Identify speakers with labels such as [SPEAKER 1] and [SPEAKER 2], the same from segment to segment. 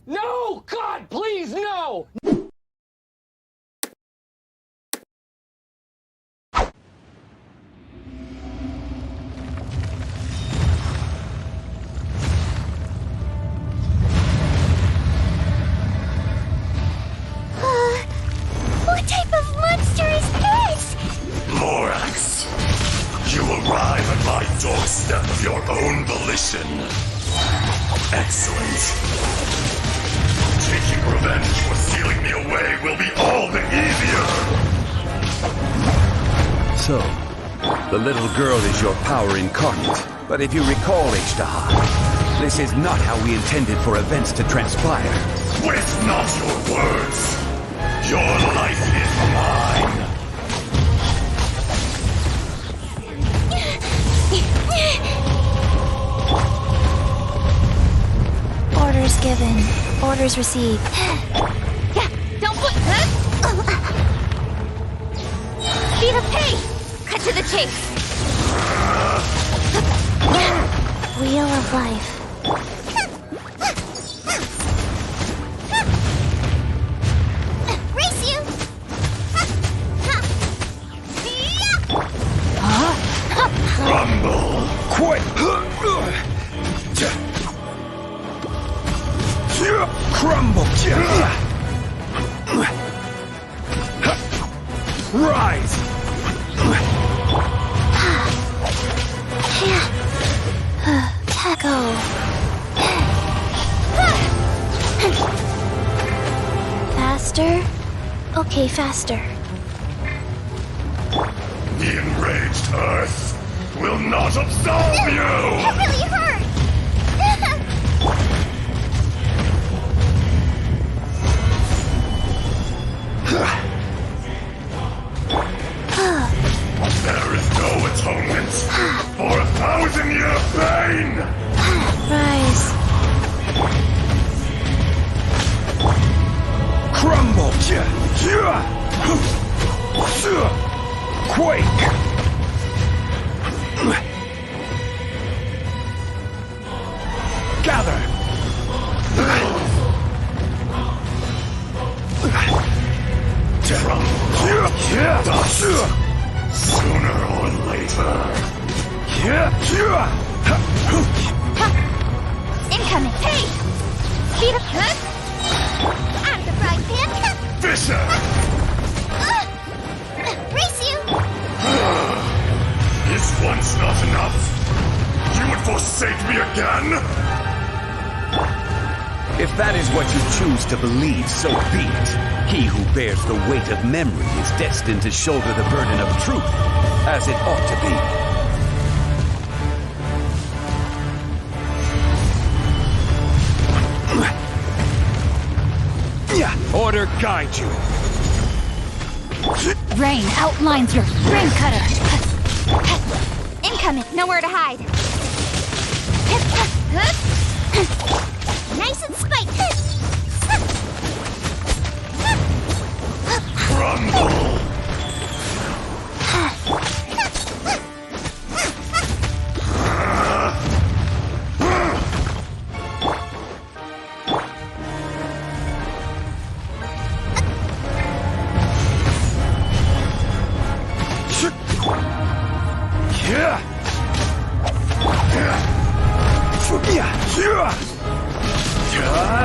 [SPEAKER 1] No! God, please, no!
[SPEAKER 2] What type of monster is this?
[SPEAKER 3] Morax, you arrive at my doorstep of your own volition. Excellent. Taking revenge for stealing me away will be all the easier.
[SPEAKER 4] So, the little girl is your power incarnate. But if you recall, Azhdaha, this is not how we intended for events to transpire.
[SPEAKER 3] Waste not your words. Your life is mine.
[SPEAKER 2] Orders given. Orders received.
[SPEAKER 5] Yeah, don't put... Speed of pace! Cut to the chase!
[SPEAKER 2] Wheel of life.
[SPEAKER 5] Race you!
[SPEAKER 3] Rumble.
[SPEAKER 4] Quick! Crumble! Rise!
[SPEAKER 2] Tackle. Faster? Okay, faster.
[SPEAKER 3] The enraged Earth will not absolve
[SPEAKER 5] It
[SPEAKER 3] you!
[SPEAKER 5] really hurt!
[SPEAKER 3] There is no atonement for 1,000-year pain!
[SPEAKER 2] Rise.
[SPEAKER 4] Crumble! Quake! Gather!
[SPEAKER 3] Sooner or later.
[SPEAKER 5] Incoming! Hey! Speed of... Out of the frying pan!
[SPEAKER 3] Fisher!
[SPEAKER 5] Race you!
[SPEAKER 3] Is once not enough? You would forsake me again?
[SPEAKER 4] If that is what you choose to believe, so be it. He who bears the weight of memory is destined to shoulder the burden of truth, as it ought to be. Order guide you.
[SPEAKER 5] Rain outlines your rain cutter! Incoming! Nowhere to hide! Nice and spiked!
[SPEAKER 3] Crumble!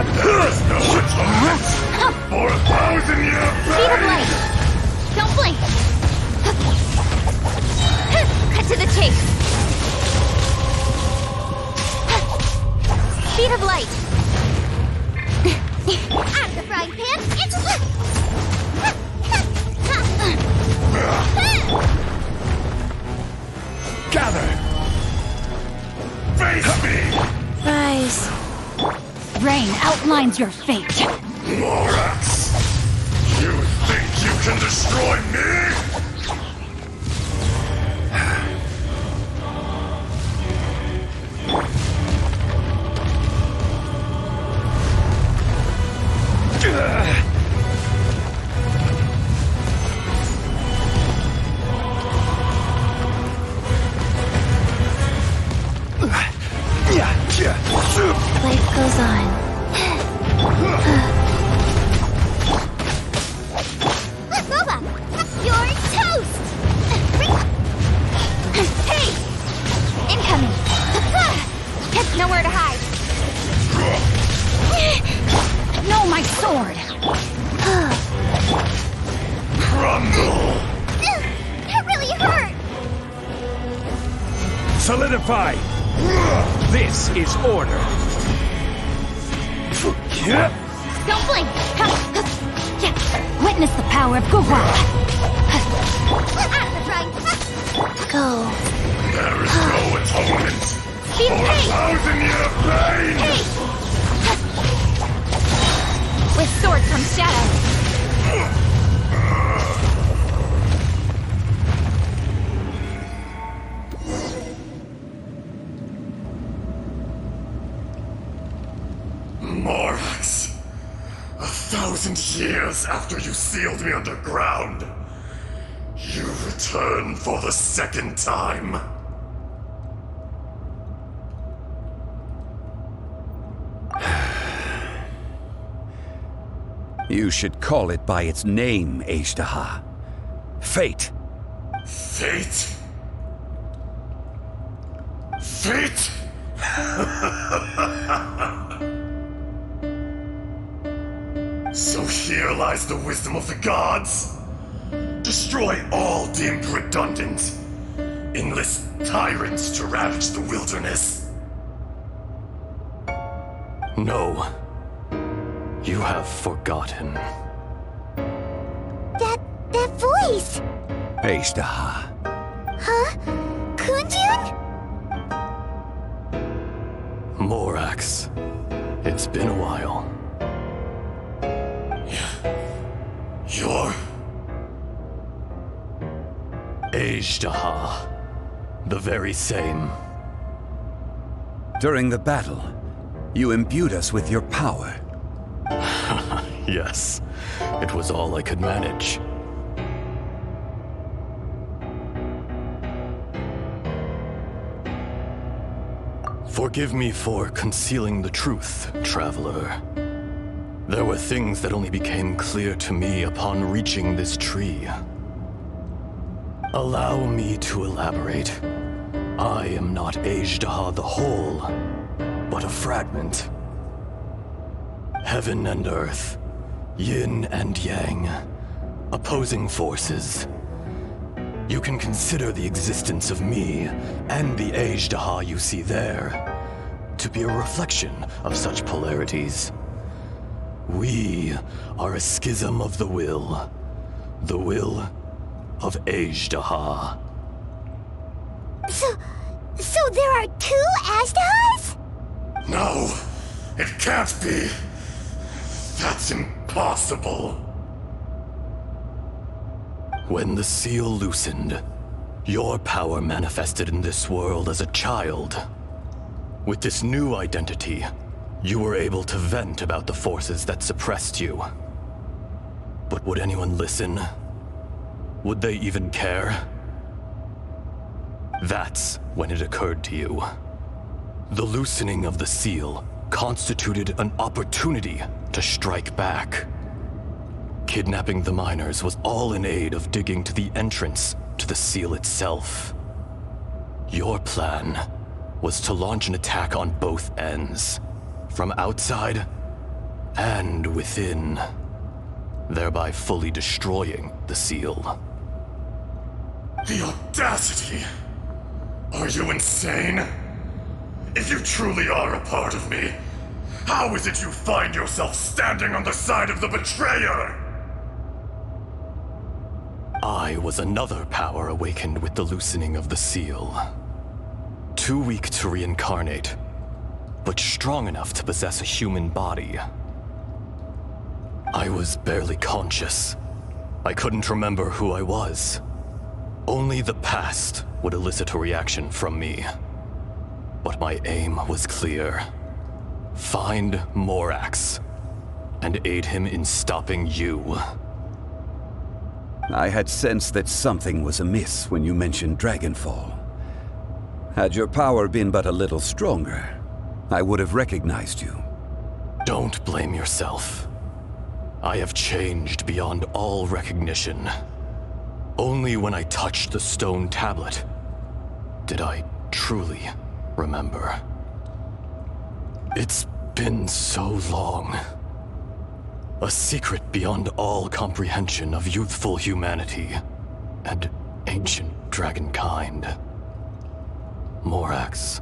[SPEAKER 3] There is no atonement for 1,000-year
[SPEAKER 5] Speed of
[SPEAKER 3] pain!
[SPEAKER 5] light! Don't blink! Cut to the chase! Speed of light! Out of the frying pan! It's...
[SPEAKER 3] Gather! Face me!
[SPEAKER 2] Rise.
[SPEAKER 5] Rain outlines your fate!
[SPEAKER 3] Morax! You think you can destroy me?
[SPEAKER 2] Life goes on.
[SPEAKER 5] Boba! You're toast! Hey! Incoming! Nowhere to hide! No, my sword!
[SPEAKER 3] Crumble!
[SPEAKER 5] That really hurt!
[SPEAKER 4] Solidify! This is order!
[SPEAKER 5] Don't blink! Witness the power of Gugwa! Out of the frying pan!
[SPEAKER 2] Go.
[SPEAKER 3] There is no atonement
[SPEAKER 5] Be
[SPEAKER 3] for
[SPEAKER 5] paid!
[SPEAKER 3] 1,000-year pain!
[SPEAKER 5] Hey! With swords from shadow!
[SPEAKER 3] Morax, 1,000 years after you sealed me underground, you return for the second time.
[SPEAKER 4] You should call it by its name, Azhdaha. Fate.
[SPEAKER 3] Fate? Fate? So here lies the wisdom of the gods. Destroy all deemed redundant. Enlist tyrants to ravage the wilderness.
[SPEAKER 6] No. You have forgotten.
[SPEAKER 5] That voice!
[SPEAKER 4] Azhdaha.
[SPEAKER 5] Huh? Kunjun?
[SPEAKER 6] Morax. It's been a while.
[SPEAKER 3] You're...
[SPEAKER 6] Azhdaha. The very same.
[SPEAKER 4] During the battle, you imbued us with your power.
[SPEAKER 6] Yes. It was all I could manage. Forgive me for concealing the truth, Traveler. There were things that only became clear to me upon reaching this tree. Allow me to elaborate. I am not Azhdaha the whole, but a fragment. Heaven and earth, yin and yang, opposing forces. You can consider the existence of me and the Azhdaha you see there to be a reflection of such polarities. We are a schism of the will of Azhdaha.
[SPEAKER 5] So there are two Azhdahas?
[SPEAKER 3] No, it can't be. That's impossible.
[SPEAKER 6] When the seal loosened, your power manifested in this world as a child. With this new identity, you were able to vent about the forces that suppressed you. But would anyone listen? Would they even care? That's when it occurred to you. The loosening of the seal constituted an opportunity to strike back. Kidnapping the miners was all in aid of digging to the entrance to the seal itself. Your plan was to launch an attack on both ends, from outside and within, thereby fully destroying the seal.
[SPEAKER 3] The audacity! Are you insane? If you truly are a part of me, how is it you find yourself standing on the side of the betrayer?
[SPEAKER 6] I was another power awakened with the loosening of the seal. Too weak to reincarnate, but strong enough to possess a human body. I was barely conscious. I couldn't remember who I was. Only the past would elicit a reaction from me. But my aim was clear. Find Morax, and aid him in stopping you.
[SPEAKER 4] I had sensed that something was amiss when you mentioned Dragonfall. Had your power been but a little stronger, I would have recognized you.
[SPEAKER 6] Don't blame yourself. I have changed beyond all recognition. Only when I touched the stone tablet did I truly remember. It's been so long. A secret beyond all comprehension of youthful humanity and ancient dragonkind. Morax,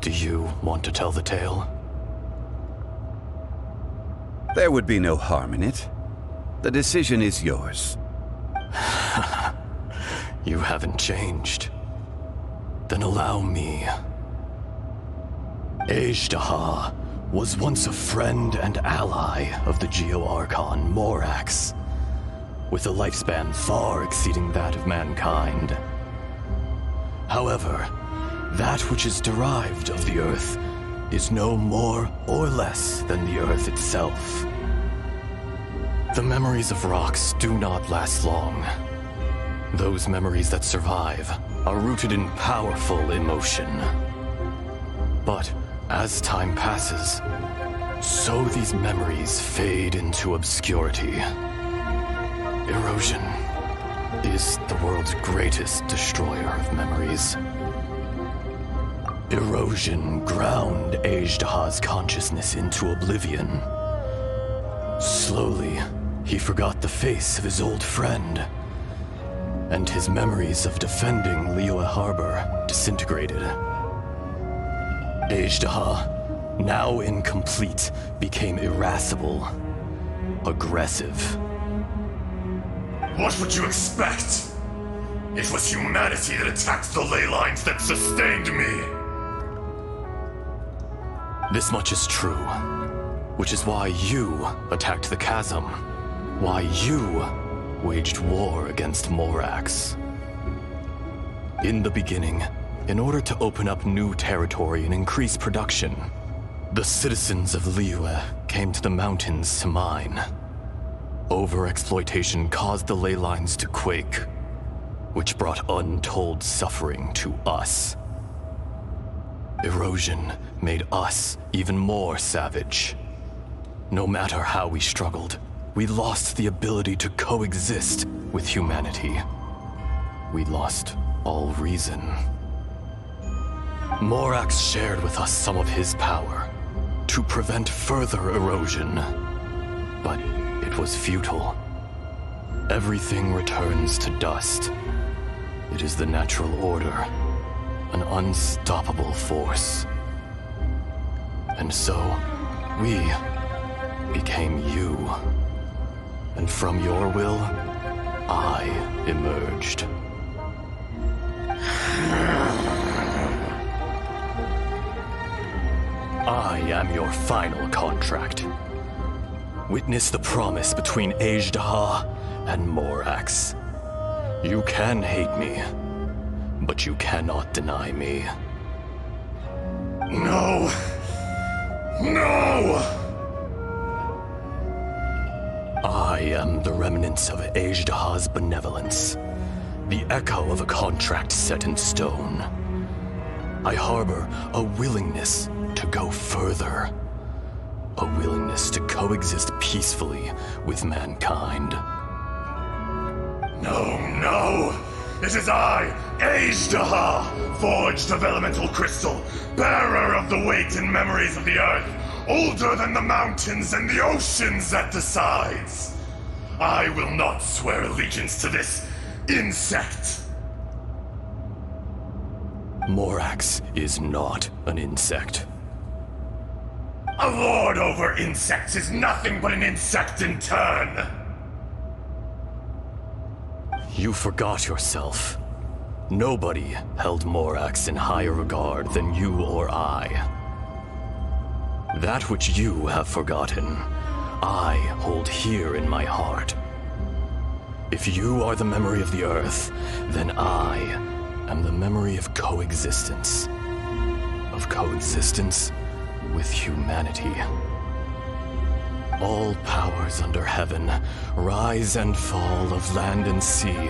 [SPEAKER 6] do you want to tell the tale?
[SPEAKER 4] There would be no harm in it. The decision is yours.
[SPEAKER 6] You haven't changed. Then allow me. Azhdaha was once a friend and ally of the Geo-Archon Morax, with a lifespan far exceeding that of mankind. However, that which is derived of the Earth is no more or less than the Earth itself. The memories of rocks do not last long. Those memories that survive are rooted in powerful emotion. But as time passes, so these memories fade into obscurity. Erosion is the world's greatest destroyer of memories. Erosion ground Azhdaha's consciousness into oblivion. Slowly, he forgot the face of his old friend, and his memories of defending Liyue Harbor disintegrated. Azhdaha, now incomplete, became irascible, aggressive.
[SPEAKER 3] What would you expect? It was humanity that attacked the ley lines that sustained me.
[SPEAKER 6] This much is true, which is why you attacked the chasm, why you waged war against Morax. In the beginning, in order to open up new territory and increase production, the citizens of Liyue came to the mountains to mine. Overexploitation caused the ley lines to quake, which brought untold suffering to us. Erosion made us even more savage. No matter how we struggled, we lost the ability to coexist with humanity. We lost all reason. Morax shared with us some of his power to prevent further erosion, but it was futile. Everything returns to dust. It is the natural order, an unstoppable force. And so, we became you. And from your will, I emerged. I am your final contract. Witness the promise between Azhdaha and Morax. You can hate me, but you cannot deny me.
[SPEAKER 3] No! No!
[SPEAKER 6] I am the remnants of Azhdaha's benevolence, the echo of a contract set in stone. I harbor a willingness to go further, a willingness to coexist peacefully with mankind.
[SPEAKER 3] No, no! It is I, Azhdaha, forged of elemental crystal, bearer of the weight and memories of the earth, older than the mountains and the oceans at the sides. I will not swear allegiance to this insect.
[SPEAKER 6] Morax is not an insect.
[SPEAKER 3] A lord over insects is nothing but an insect in turn.
[SPEAKER 6] You forgot yourself. Nobody held Morax in higher regard than you or I. That which you have forgotten, I hold here in my heart. If you are the memory of the Earth, then I am the memory of coexistence. Of coexistence with humanity. All powers under heaven, rise and fall of land and sea.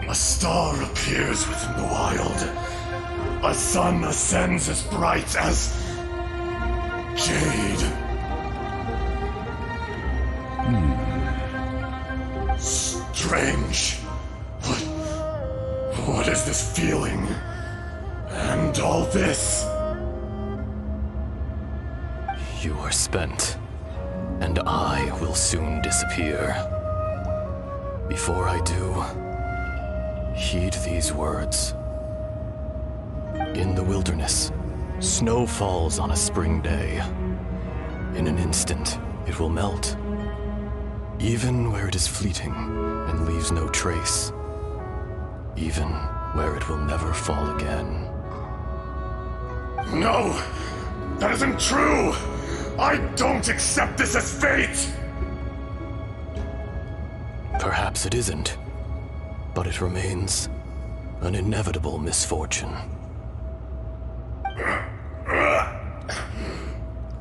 [SPEAKER 3] A star appears within the wild. A sun ascends as bright as... Jade. Strange. What is this feeling? And all this?
[SPEAKER 6] You are spent, and I will soon disappear. Before I do, heed these words. In the wilderness, snow falls on a spring day. In an instant, it will melt. Even where it is fleeting and leaves no trace. Even where it will never fall again.
[SPEAKER 3] No! That isn't true! I don't accept this as fate!
[SPEAKER 6] Perhaps it isn't, but it remains an inevitable misfortune.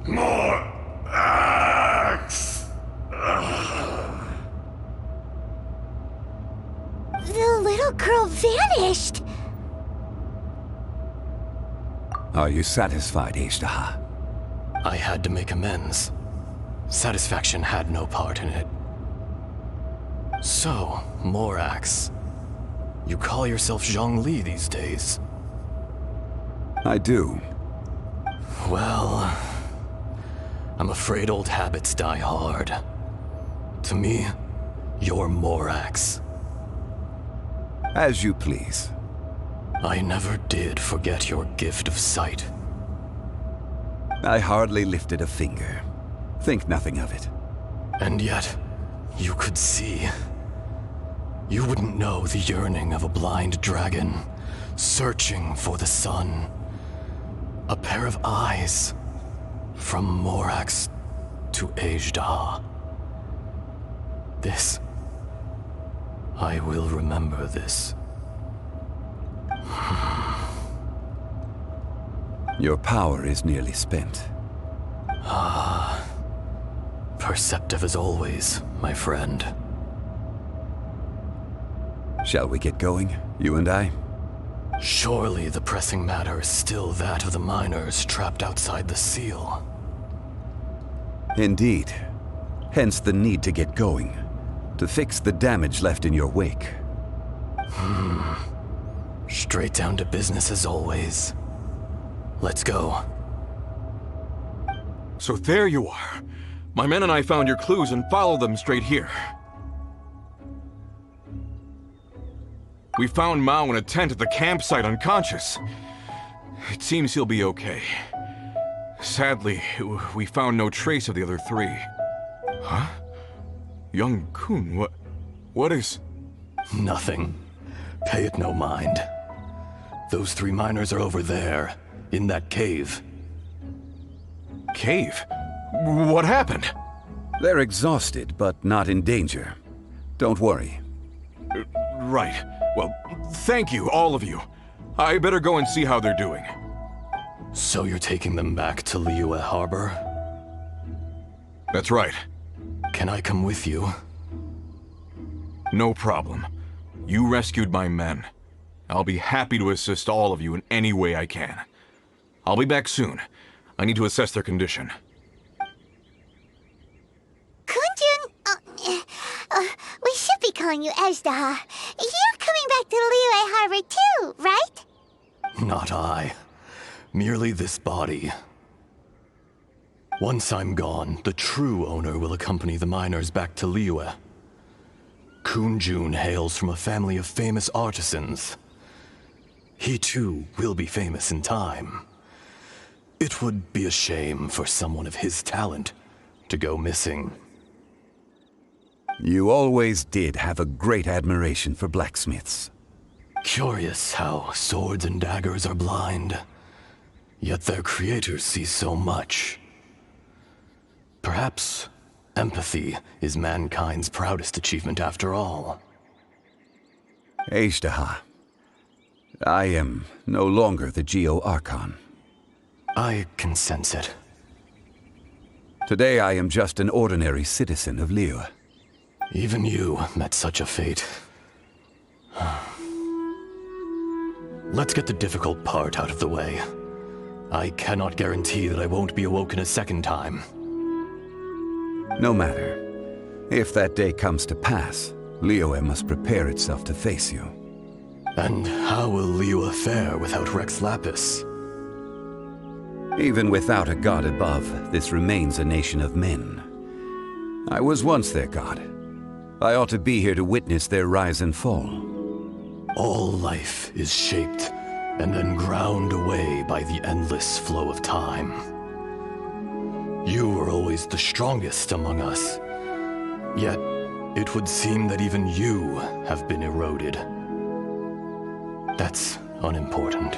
[SPEAKER 3] More axe!
[SPEAKER 5] The little girl vanished!
[SPEAKER 4] Are you satisfied, Azhdaha?
[SPEAKER 6] I had to make amends. Satisfaction had no part in it. So, Morax, you call yourself Zhongli these days?
[SPEAKER 4] I do.
[SPEAKER 6] Well, I'm afraid old habits die hard. To me, you're Morax.
[SPEAKER 4] As you please.
[SPEAKER 6] I never did forget your gift of sight.
[SPEAKER 4] I hardly lifted a finger. Think nothing of it.
[SPEAKER 6] And yet, you could see. You wouldn't know the yearning of a blind dragon, searching for the sun. A pair of eyes, from Morax to Azhdaha. This, I will remember this.
[SPEAKER 4] Your power is nearly spent.
[SPEAKER 6] Perceptive as always, my friend.
[SPEAKER 4] Shall we get going, you and I?
[SPEAKER 6] Surely the pressing matter is still that of the miners trapped outside the seal.
[SPEAKER 4] Indeed. Hence the need to get going. To fix the damage left in your wake.
[SPEAKER 6] Straight down to business as always. Let's go.
[SPEAKER 7] So there you are. My men and I found your clues and followed them straight here. We found Mao in a tent at the campsite unconscious. It seems he'll be okay. Sadly, we found no trace of the other three. Huh? Young Kun, what is...
[SPEAKER 6] Nothing. Pay it no mind. Those three miners are over there, in that cave.
[SPEAKER 7] Cave? What happened?
[SPEAKER 4] They're exhausted, but not in danger. Don't worry.
[SPEAKER 7] Right. Well, thank you, all of you. I better go and see how they're doing.
[SPEAKER 6] So you're taking them back to Liyue Harbor?
[SPEAKER 7] That's right.
[SPEAKER 6] Can I come with you?
[SPEAKER 7] No problem. You rescued my men. I'll be happy to assist all of you in any way I can. I'll be back soon. I need to assess their condition.
[SPEAKER 5] Kunjun, we should be calling you Azhdaha. You're coming back to Liyue Harbor too, right?
[SPEAKER 6] Not I. Merely this body. Once I'm gone, the true owner will accompany the miners back to Liyue. Kunjun hails from a family of famous artisans. He too will be famous in time. It would be a shame for someone of his talent to go missing.
[SPEAKER 4] You always did have a great admiration for blacksmiths.
[SPEAKER 6] Curious how swords and daggers are blind, yet their creators see so much. Perhaps empathy is mankind's proudest achievement after all.
[SPEAKER 4] Azhdaha, I am no longer the Geo-Archon.
[SPEAKER 6] I can sense it.
[SPEAKER 4] Today I am just an ordinary citizen of Liyue.
[SPEAKER 6] Even you met such a fate. Let's get the difficult part out of the way. I cannot guarantee that I won't be awoken a second time.
[SPEAKER 4] No matter. If that day comes to pass, Liyue must prepare itself to face you.
[SPEAKER 6] And how will Liyue fare without Rex Lapis?
[SPEAKER 4] Even without a god above, this remains a nation of men. I was once their god. I ought to be here to witness their rise and fall.
[SPEAKER 6] All life is shaped and then ground away by the endless flow of time. You were always the strongest among us. Yet, it would seem that even you have been eroded. That's unimportant.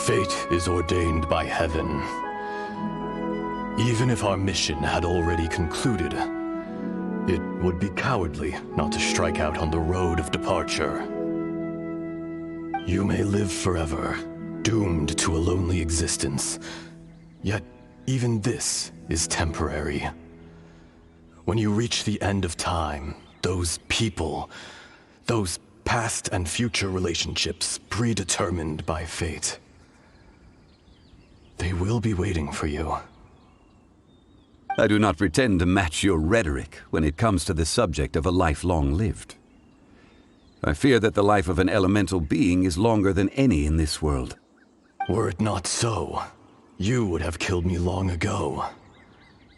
[SPEAKER 6] Fate is ordained by heaven. Even if our mission had already concluded, it would be cowardly not to strike out on the road of departure. You may live forever, doomed to a lonely existence. Yet, even this is temporary. When you reach the end of time, those people, those past and future relationships predetermined by fate, they will be waiting for you.
[SPEAKER 4] I do not pretend to match your rhetoric when it comes to the subject of a life long lived. I fear that the life of an elemental being is longer than any in this world.
[SPEAKER 6] Were it not so, you would have killed me long ago,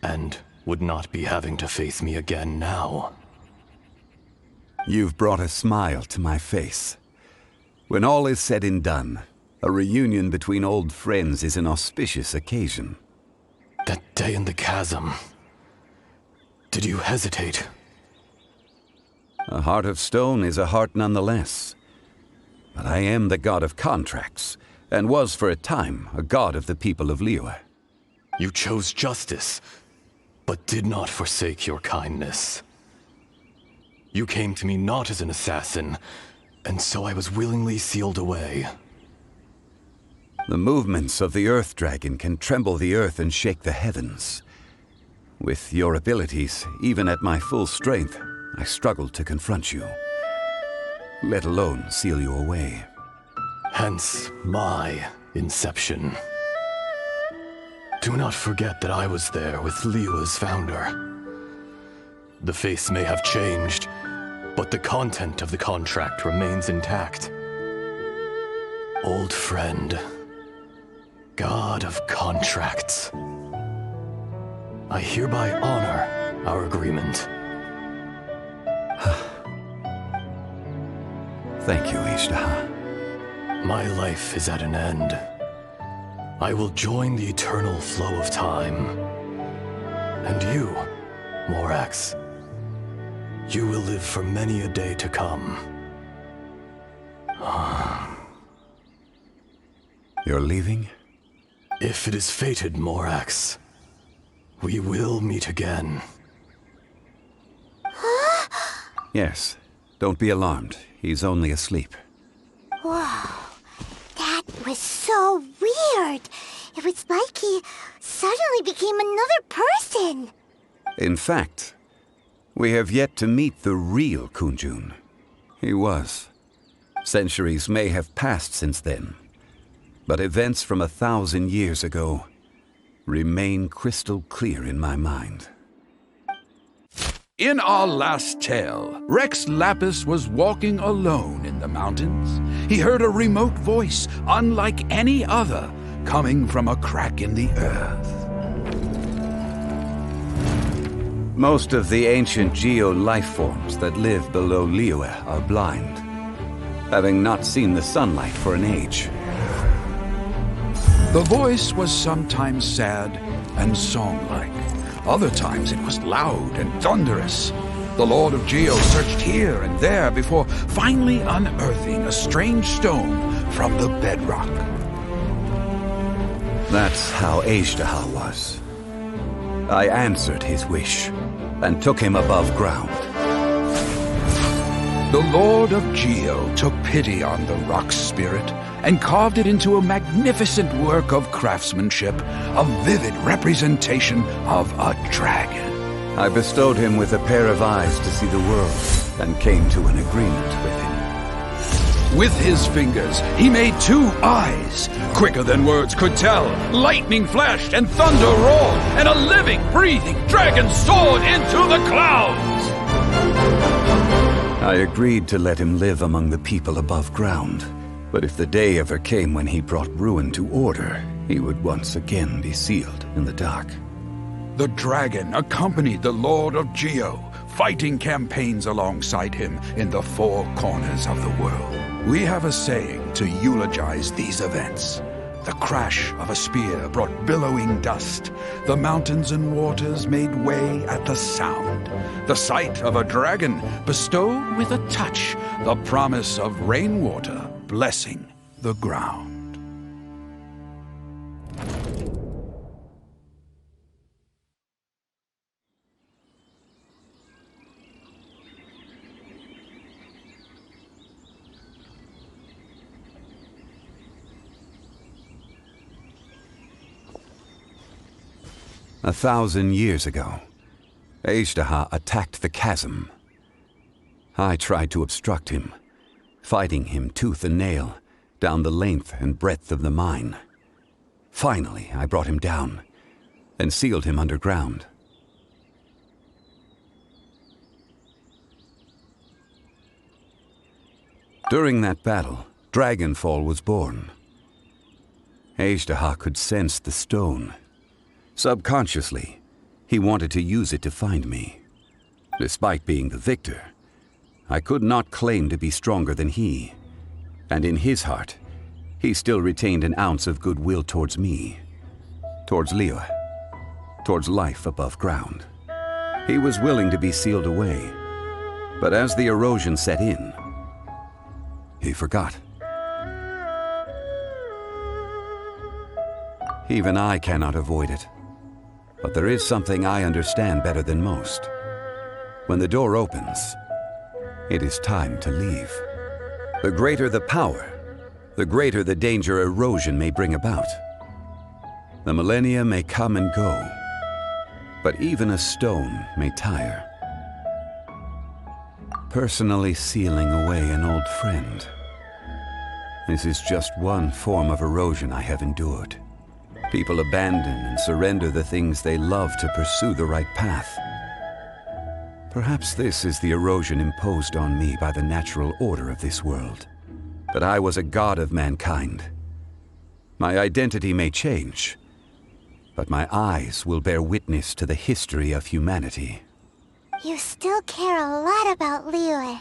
[SPEAKER 6] and would not be having to face me again now.
[SPEAKER 4] You've brought a smile to my face. When all is said and done, a reunion between old friends is an auspicious occasion.
[SPEAKER 6] That day in the chasm, did you hesitate?
[SPEAKER 4] A heart of stone is a heart nonetheless. But I am the god of contracts, and was for a time a god of the people of Liyue.
[SPEAKER 6] You chose justice, but did not forsake your kindness. You came to me not as an assassin, and so I was willingly sealed away.
[SPEAKER 4] The movements of the Earth Dragon can tremble the earth and shake the heavens. With your abilities, even at my full strength, I struggled to confront you, let alone seal you away.
[SPEAKER 6] Hence my inception. Do not forget that I was there with Liyue's founder. The face may have changed, but the content of the contract remains intact. Old friend, god of contracts, I hereby honor our agreement.
[SPEAKER 4] Thank you, Azhdaha.
[SPEAKER 6] My life is at an end. I will join the eternal flow of time. And you, Morax, you will live for many a day to come.
[SPEAKER 4] You're leaving?
[SPEAKER 6] If it is fated, Morax, we will meet again.
[SPEAKER 4] Yes. Don't be alarmed. He's only asleep.
[SPEAKER 5] Whoa, that was so weird. It was like he suddenly became another person.
[SPEAKER 4] In fact, we have yet to meet the real Kunjun. He was. Centuries may have passed since then, but events from 1,000 years ago remain crystal clear in my mind.
[SPEAKER 8] In our last tale, Rex Lapis was walking alone in the mountains. He heard a remote voice, unlike any other, coming from a crack in the earth.
[SPEAKER 4] Most of the ancient geo-life forms that live below Liyue are blind, having not seen the sunlight for an age.
[SPEAKER 8] The voice was sometimes sad and song-like. Other times it was loud and thunderous. The Lord of Geo searched here and there before finally unearthing a strange stone from the bedrock.
[SPEAKER 4] That's how Azhdaha was. I answered his wish and took him above ground.
[SPEAKER 8] The Lord of Geo took pity on the rock spirit and carved it into a magnificent work of craftsmanship, a vivid representation of a dragon.
[SPEAKER 4] I bestowed him with a pair of eyes to see the world and came to an agreement with him.
[SPEAKER 8] With his fingers, he made 2 eyes, quicker than words could tell. Lightning flashed and thunder roared, and a living, breathing dragon soared into the clouds.
[SPEAKER 4] I agreed to let him live among the people above ground. But if the day ever came when he brought ruin to order, he would once again be sealed in the dark.
[SPEAKER 8] The dragon accompanied the Lord of Geo, fighting campaigns alongside him in the 4 corners of the world. We have a saying to eulogize these events. The crash of a spear brought billowing dust. The mountains and waters made way at the sound. The sight of a dragon bestowed with a touch the promise of rainwater blessing the ground.
[SPEAKER 4] A 1,000 years ago, Azhdaha attacked the chasm. I tried to obstruct him, fighting him tooth and nail down the length and breadth of the mine. Finally, I brought him down and sealed him underground. During that battle, Dragonfall was born. Azhdaha could sense the stone. Subconsciously, he wanted to use it to find me. Despite being the victor, I could not claim to be stronger than he. And in his heart, he still retained an ounce of goodwill towards me, towards Liyue, towards life above ground. He was willing to be sealed away, but as the erosion set in, he forgot. Even I cannot avoid it. But there is something I understand better than most. When the door opens, it is time to leave. The greater the power, the greater the danger erosion may bring about. The millennia may come and go, but even a stone may tire. Personally sealing away an old friend. This is just one form of erosion I have endured. People abandon and surrender the things they love to pursue the right path. Perhaps this is the erosion imposed on me by the natural order of this world. That I was a god of mankind. My identity may change, but my eyes will bear witness to the history of humanity.
[SPEAKER 5] You still care a lot about Liyue.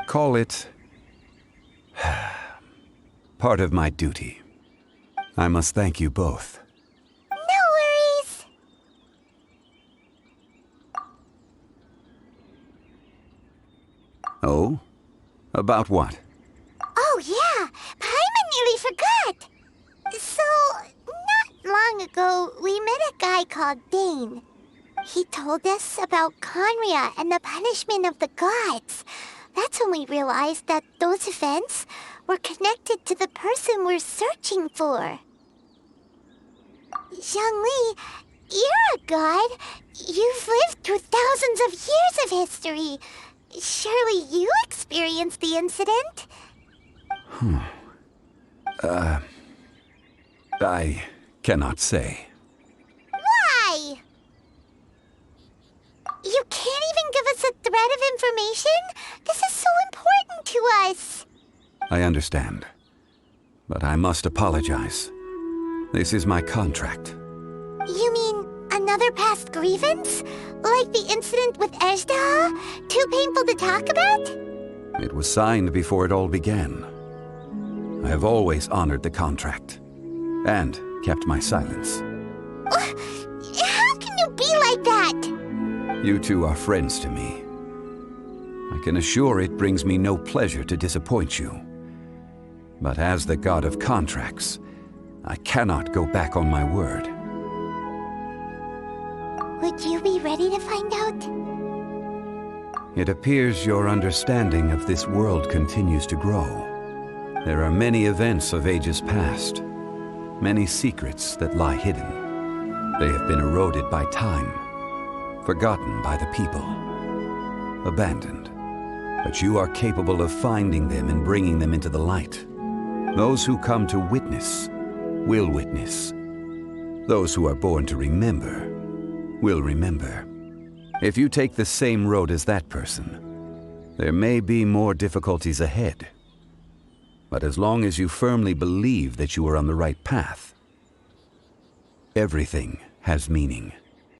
[SPEAKER 4] Call it part of my duty. I must thank you both.
[SPEAKER 5] No worries.
[SPEAKER 4] Oh? About what?
[SPEAKER 5] Oh yeah, Paimon nearly forgot. So, not long ago, we met a guy called Dane. He told us about Conria and the punishment of the gods. That's when we realized that those events were connected to the person we're searching for. Zhongli, you're a god. You've lived through thousands of years of history. Surely you experienced the incident?
[SPEAKER 4] I cannot say.
[SPEAKER 5] Why? You can't even give us a thread of information? This is so important to us.
[SPEAKER 4] I understand. But I must apologize. This is my contract.
[SPEAKER 5] You mean another past grievance? Like the incident with Azhdaha? Too painful to talk about?
[SPEAKER 4] It was signed before it all began. I have always honored the contract. And kept my silence.
[SPEAKER 5] How can you be like that?
[SPEAKER 4] You two are friends to me. I can assure it brings me no pleasure to disappoint you. But as the god of contracts, I cannot go back on my word.
[SPEAKER 5] Would you be ready to find out?
[SPEAKER 4] It appears your understanding of this world continues to grow. There are many events of ages past, many secrets that lie hidden. They have been eroded by time, forgotten by the people, abandoned. But you are capable of finding them and bringing them into the light. Those who come to witness will witness. Those who are born to remember will remember. If you take the same road as that person, there may be more difficulties ahead. But as long as you firmly believe that you are on the right path, everything has meaning.